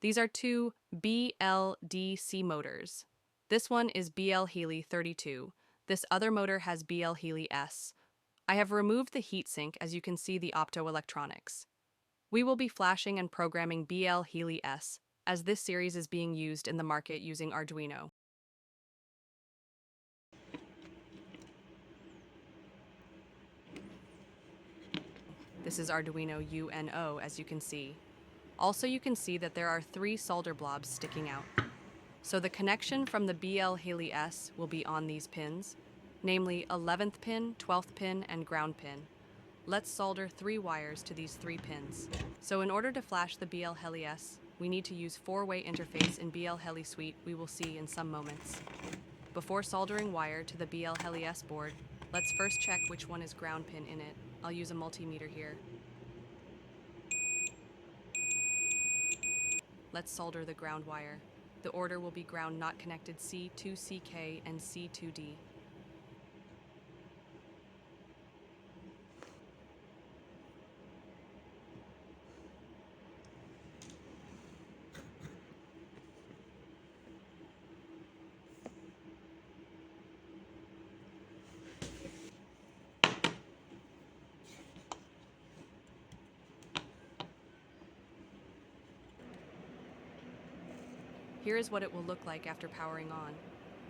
These are two BLDC motors. This one is blheili32. This other motor has blheili-S. I have removed the heatsink as you can see the optoelectronics. We will be flashing and programming blheili-S as this series is being used in the market using Arduino. This is Arduino UNO as you can see. Also you can see that there are 3 solder blobs sticking out. So the connection from the blheili-S will be on these pins, namely 11th pin, 12th pin, and ground pin. Let's solder 3 wires to these 3 pins. So in order to flash the blheili-S, we need to use 4-way interface in blhelisuite we will see in some moments. Before soldering wire to the blheili-S board, let's first check which one is ground pin in it. I'll use a multimeter here. Let's solder the ground wire. The order will be ground not connected C2CK and C2D. Here is what it will look like after powering on.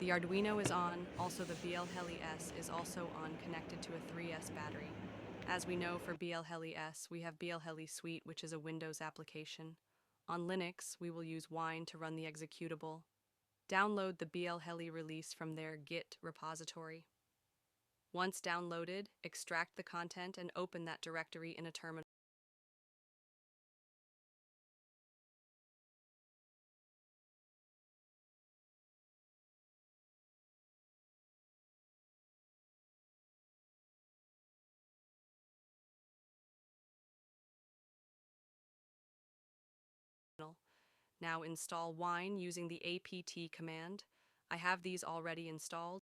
The Arduino is on, also the blheili-S is also on, connected to a 3S battery. As we know, for blheili-S, we have blhelisuite, which is a Windows application. On Linux, we will use Wine to run the executable. Download the blheili release from their Git repository. Once downloaded, extract the content and open that directory in a terminal. Now install Wine using the apt command. I have these already installed.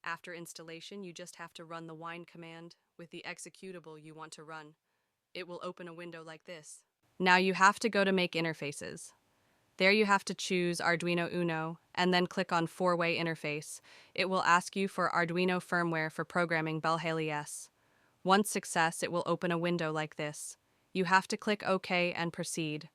After installation, you just have to run the Wine command with the executable you want to run. It will open a window like this. Now you have to go to Make Interfaces. There you have to choose Arduino UNO and then click on 4-way interface. It will ask you for Arduino firmware for programming blheili-S. Once success, it will open a window like this. You have to click OK and proceed.